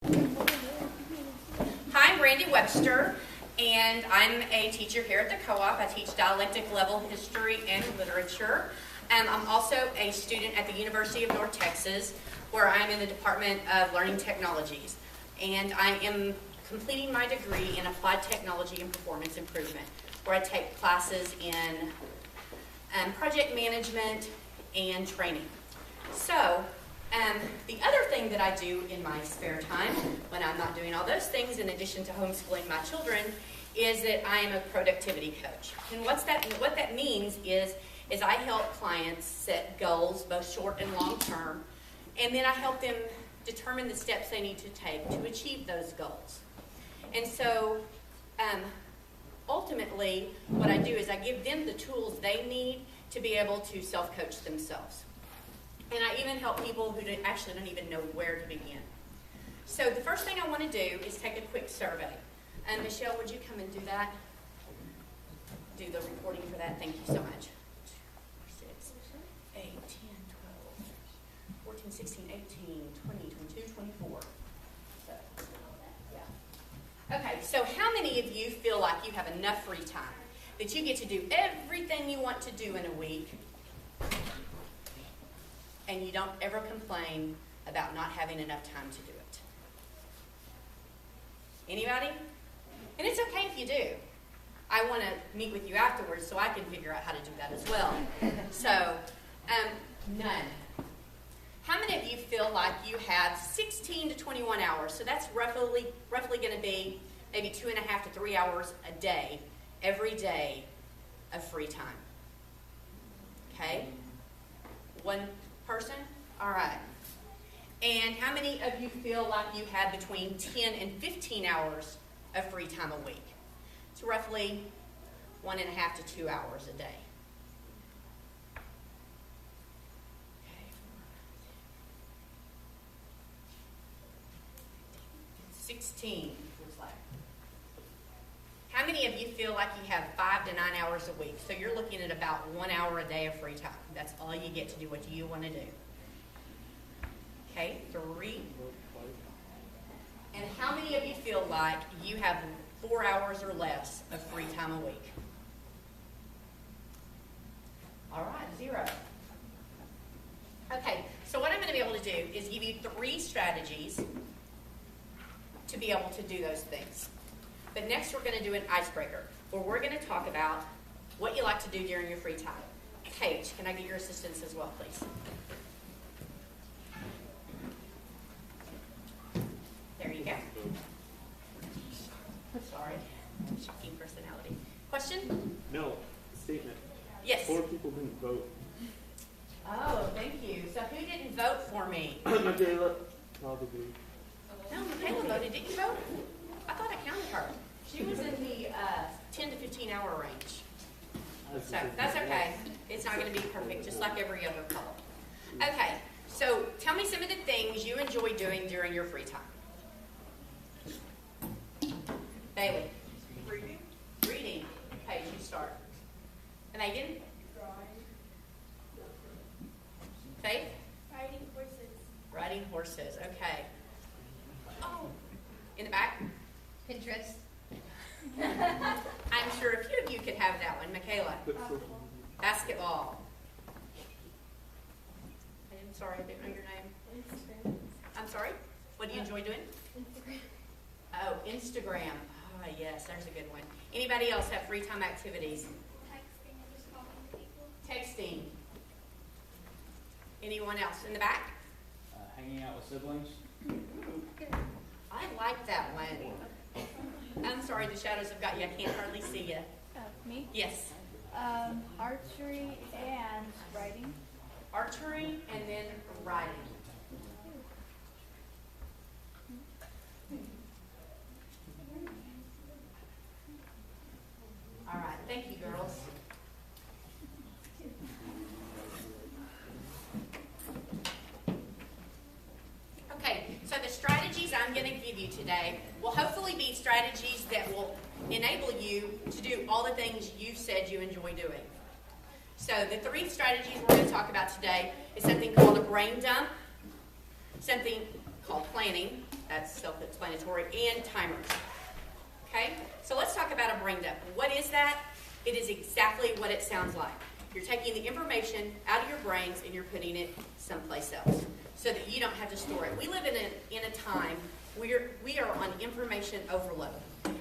Hi, I'm Randy Webster, and I'm a teacher here at the co-op. I teach dialectic level history and literature. I'm also a student at the University of North Texas, where I'm in the Department of Learning Technologies. And I am completing my degree in Applied Technology and Performance Improvement, where I take classes in project management and training. So, the other thing that I do in my spare time, when I'm not doing all those things in addition to homeschooling my children, is that I am a productivity coach. And what that means is I help clients set goals, both short and long term, and then I help them determine the steps they need to take to achieve those goals. And so, ultimately, what I do is I give them the tools they need to be able to self-coach themselves. And I even help people who actually don't even know where to begin. So the first thing I want to do is take a quick survey. Michelle, would you come and do that? Do the recording for that. Thank you so much. 6, 8, 10, 12, 14, 16, 18, 20, 22, 24. So, yeah. Okay, so how many of you feel like you have enough free time that you get to do everything you want to do in a week, and you don't ever complain about not having enough time to do it? Anybody? And it's okay if you do. I want to meet with you afterwards so I can figure out how to do that as well. So, none. How many of you feel like you have 16 to 21 hours? So that's roughly going to be maybe 2.5 to 3 hours a day, every day of free time. Okay? One person? All right. And how many of you feel like you have between 10 and 15 hours of free time a week? It's roughly 1.5 to 2 hours a day. Okay. 16, looks like. How many of you feel like you have 5 to 9 hours a week? So you're looking at about 1 hour a day of free time. That's all you get to do what you want to do. Okay, 3. And how many of you feel like you have 4 hours or less of free time a week? All right, 0. Okay, so what I'm going to be able to do is give you 3 strategies to be able to do those things. But next we're going to do an icebreaker, where we're going to talk about what you like to do during your free time. Kate, can I get your assistance as well, please? There you go. Sorry. Shocking personality. Question? No. Statement. Yes. 4 people didn't vote. Oh, thank you. So who didn't vote for me? Michaela, probably. No, Michaela voted. Didn't you vote? I thought I counted her. She was in the 10 to 15 hour range. So that's okay. It's not going to be perfect, just like every other call. Okay, so tell me some of the things you enjoy doing during your free time. Bailey. Reading. Reading. Okay, you start. And Megan? Drawing. Faith? Riding horses. Riding horses. Okay. Oh, in the back? Pinterest. I'm sure a few of you could have that one. Michaela? Basketball. Basketball. I'm sorry, I didn't know your name. Instagram. I'm sorry? What do you enjoy doing? Instagram. Oh, Instagram. Oh, yes, there's a good one. Anybody else have free time activities? Texting and just talking to people. Texting. Anyone else in the back? Hanging out with siblings. I like that one. I'm sorry, the shadows have got you. I can't hardly see you. Me? Yes. Archery and writing. Archery and then riding. All right, thank you, girls. Okay, so the strategies I'm going to give you today will hopefully be strategies that will enable you to do all the things you said you enjoy doing. So the 3 strategies we're going to talk about today is something called a brain dump, something called planning, that's self-explanatory, and timers. Okay, so let's talk about a brain dump. What is that? It is exactly what it sounds like. You're taking the information out of your brains and you're putting it someplace else so that you don't have to store it. We live in a time where we are on information overload.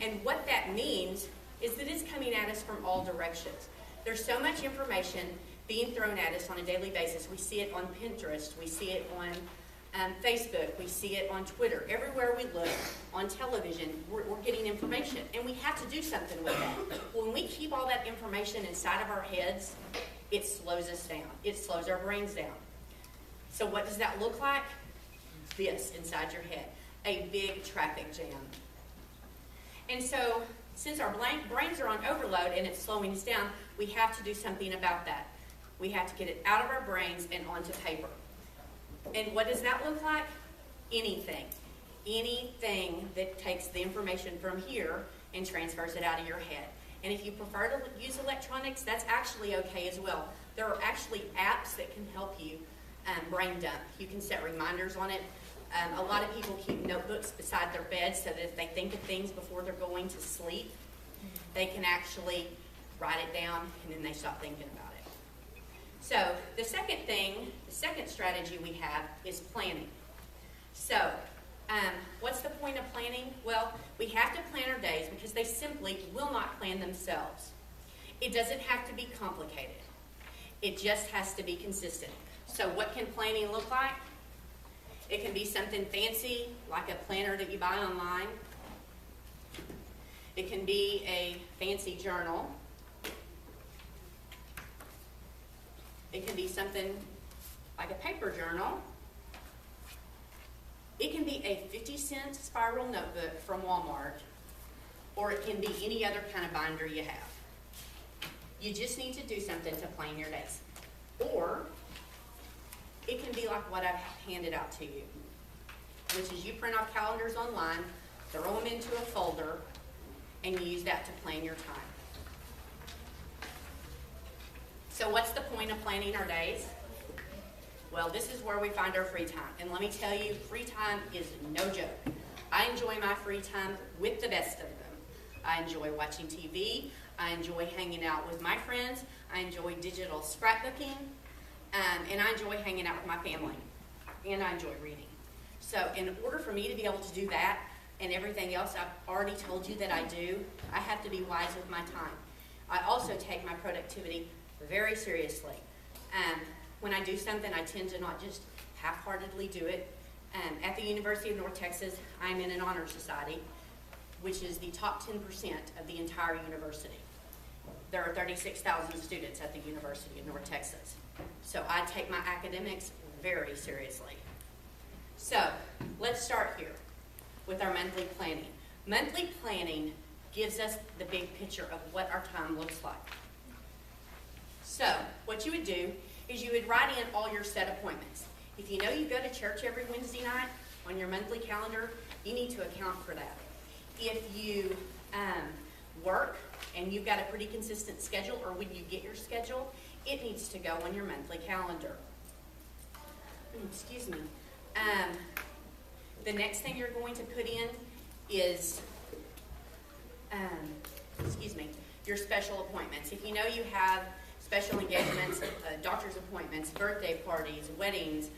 And what that means is that it's coming at us from all directions. There's so much information being thrown at us on a daily basis. We see it on Pinterest, we see it on Facebook, we see it on Twitter. Everywhere we look, on television, we're getting information, and we have to do something with that. When we keep all that information inside of our heads, it slows us down. It slows our brains down. So what does that look like? This inside your head, a big traffic jam. And so, since our brains are on overload and it's slowing us down, we have to do something about that. We have to get it out of our brains and onto paper. And what does that look like? Anything. Anything that takes the information from here and transfers it out of your head. And if you prefer to use electronics, that's actually okay as well. There are actually apps that can help you brain dump. You can set reminders on it. A lot of people keep notebooks beside their bed so that if they think of things before they're going to sleep, they can actually write it down and then they stop thinking about it. So the second strategy we have is planning. So what's the point of planning? Well, we have to plan our days because they simply will not plan themselves. It doesn't have to be complicated. It just has to be consistent. So what can planning look like? It can be something fancy, like a planner that you buy online. It can be a fancy journal. It can be something like a paper journal. It can be a 50-cent spiral notebook from Walmart, or it can be any other kind of binder you have. You just need to do something to plan your days. Or it can be like what I've handed out to you, which is you print off calendars online, throw them into a folder, and you use that to plan your time. So what's the point of planning our days? Well, this is where we find our free time. And let me tell you, free time is no joke. I enjoy my free time with the best of them. I enjoy watching TV. I enjoy hanging out with my friends. I enjoy digital scrapbooking. And I enjoy hanging out with my family. And I enjoy reading. So in order for me to be able to do that and everything else I've already told you that I do, I have to be wise with my time. I also take my productivity very seriously. When I do something, I tend to not just half-heartedly do it. At the University of North Texas, I'm in an honor society, which is the top 10% of the entire university. There are 36,000 students at the University of North Texas. So I take my academics very seriously. So let's start here with our monthly planning. Monthly planning gives us the big picture of what our time looks like. So what you would do is you would write in all your set appointments. If you know you go to church every Wednesday night on your monthly calendar, you need to account for that. If you work and you've got a pretty consistent schedule, or when you get your schedule, it needs to go on your monthly calendar. Excuse me. The next thing you're going to put in is, your special appointments. If you know you have special engagements, doctor's appointments, birthday parties, weddings,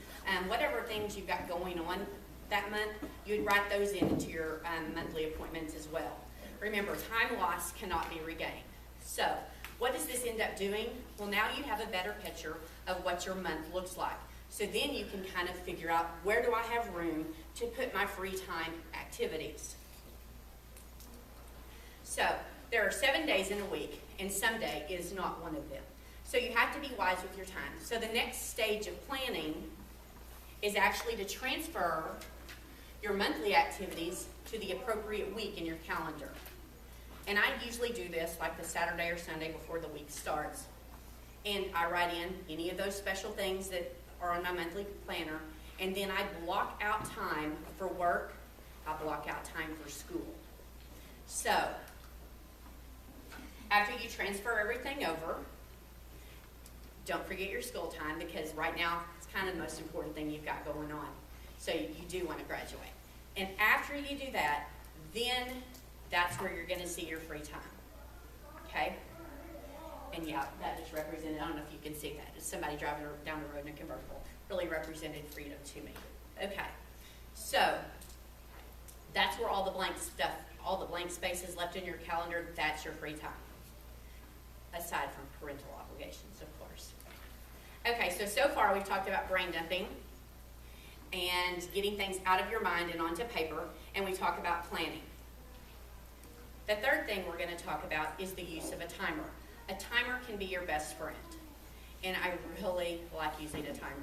whatever things you've got going on that month, you would write those into your monthly appointments as well. Remember, time lost cannot be regained. So, what does this end up doing? Well, now you have a better picture of what your month looks like. So then you can kind of figure out, where do I have room to put my free time activities? So, there are 7 days in a week, and Sunday is not one of them. So you have to be wise with your time. So the next stage of planning is actually to transfer your monthly activities to the appropriate week in your calendar. And I usually do this like the Saturday or Sunday before the week starts. And I write in any of those special things that are on my monthly planner, and then I block out time for work. I block out time for school. So, after you transfer everything over, don't forget your school time, because right now it's kind of the most important thing you've got going on. So you do want to graduate. And after you do that, then that's where you're going to see your free time. Okay? And yeah, that just represented, I don't know if you can see that. It's somebody driving down the road in a convertible. Really represented freedom to me. Okay. So that's where all the blank stuff, all the blank spaces left in your calendar, that's your free time. Aside from parental obligations, of course. Okay, so far we've talked about brain dumping and getting things out of your mind and onto paper, and we talk about planning. The third thing we're going to talk about is the use of a timer. A timer can be your best friend, and I really like using a timer.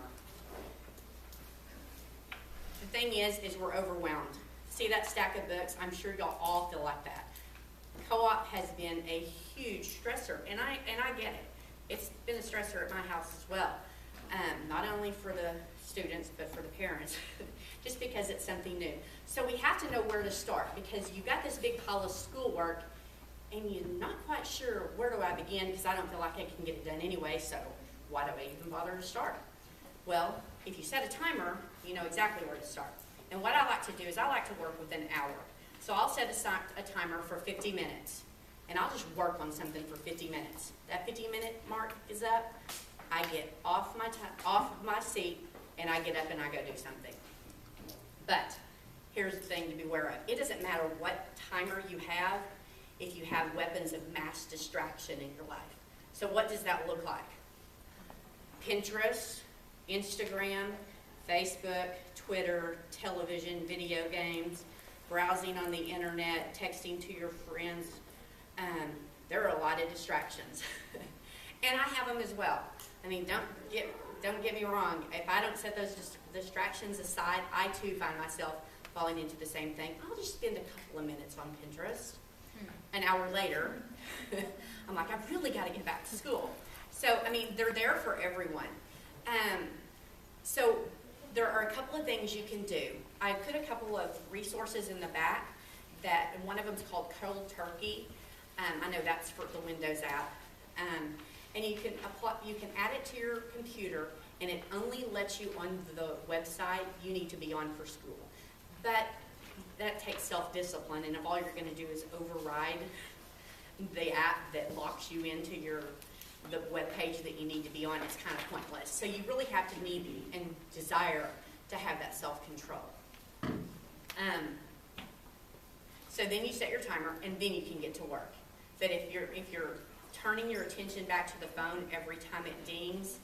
The thing is we're overwhelmed. See that stack of books? I'm sure y'all all feel like that. Co-op has been a huge stressor, and I get it. It's been a stressor at my house as well. Not only for the students, but for the parents, just because it's something new. So we have to know where to start, because you've got this big pile of schoolwork, and you're not quite sure where do I begin, because I don't feel like I can get it done anyway, so why do I even bother to start? Well, if you set a timer, you know exactly where to start. And what I like to do is I like to work within an hour. So I'll set a timer for 50 minutes, and I'll just work on something for 50 minutes. That 50-minute mark is up, I get off my seat, and I get up and I go do something. But here's the thing to be aware of. It doesn't matter what timer you have if you have weapons of mass distraction in your life. So what does that look like? Pinterest, Instagram, Facebook, Twitter, television, video games, browsing on the internet, texting to your friends. There are a lot of distractions. And I have them as well. I mean, don't get me wrong. If I don't set those distractions aside, I too find myself falling into the same thing. I'll just spend a couple of minutes on Pinterest. An hour later, I'm like, I've really got to get back to school. So, I mean, they're there for everyone. So there are a couple of things you can do. I put a couple of resources in the back, and one of them is called Cold Turkey. I know that's for the Windows app. And you can add it to your computer, and it only lets you on the website you need to be on for school. But that takes self-discipline, and if all you're going to do is override the app that locks you into the web page that you need to be on, it's kind of pointless. So you really have to need and desire to have that self-control. So then you set your timer, and then you can get to work. But if you're turning your attention back to the phone every time it dings,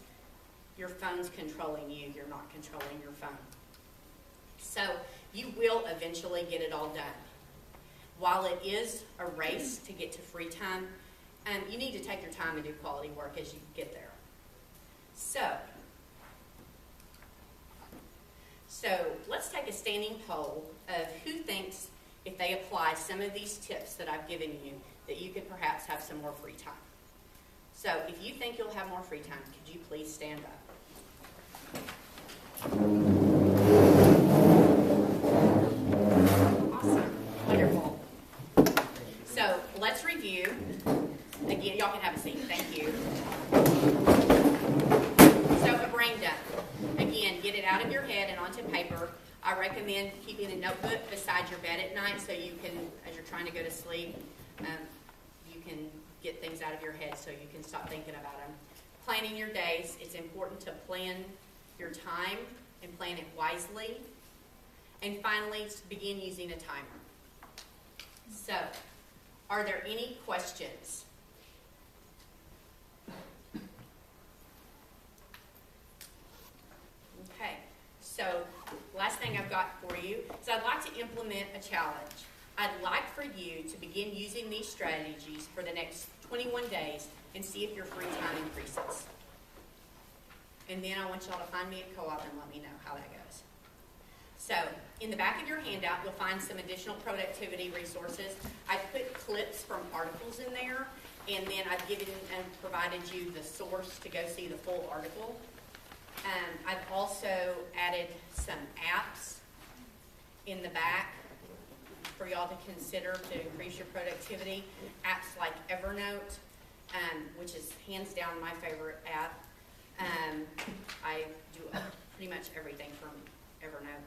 your phone's controlling you. You're not controlling your phone. So you will eventually get it all done. While it is a race to get to free time, you need to take your time and do quality work as you get there. So let's take a standing poll of who thinks if they apply some of these tips that I've given you, that you could perhaps have some more free time. So if you think you'll have more free time, could you please stand up? Awesome. Wonderful. So let's review. Again, y'all can have a seat. Thank you. So a brain dump. Again, get it out of your head and onto paper. I recommend keeping a notebook beside your bed at night so you can, as you're trying to go to sleep, you can get things out of your head so you can stop thinking about them. Planning your days. It's important to plan your time and plan it wisely. And finally, begin using a timer. So, are there any questions? Okay, so last thing I've got for you is I'd like to implement a challenge. I'd like for you to begin using these strategies for the next 21 days and see if your free time increases. And then I want y'all to find me at Co-op and let me know how that goes. So, in the back of your handout, you'll find some additional productivity resources. I put clips from articles in there, and then I've given and provided you the source to go see the full article. I've also added some apps in the back for y'all to consider to increase your productivity. Apps like Evernote, which is hands down my favorite app. I do pretty much everything from Evernote.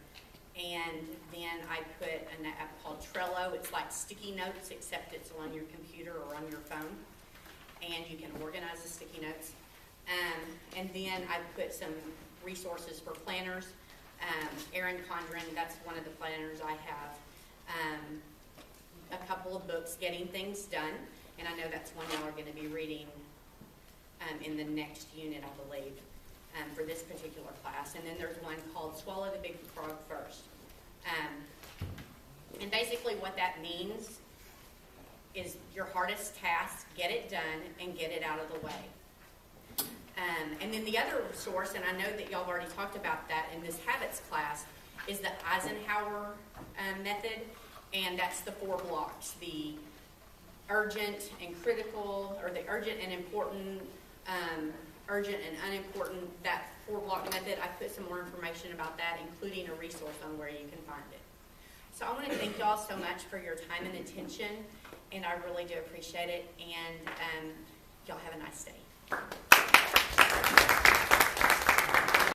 And then I put an app called Trello. It's like sticky notes, except it's on your computer or on your phone. And you can organize the sticky notes. And then I put some resources for planners. Erin Condren, that's one of the planners I have. A couple of books, Getting Things Done. And I know that's one y'all are going to be reading in the next unit, I believe, for this particular class. And then there's one called Swallow the Big Frog First. And basically what that means is your hardest task, get it done and get it out of the way. And then the other source, and I know that y'all have already talked about that in this habits class, is the Eisenhower method, and that's the 4 blocks, the urgent and critical, or the urgent and important, urgent and unimportant, that 4-block method. I put some more information about that, including a resource on where you can find it. So I want to thank y'all so much for your time and attention, and I really do appreciate it, and y'all have a nice day.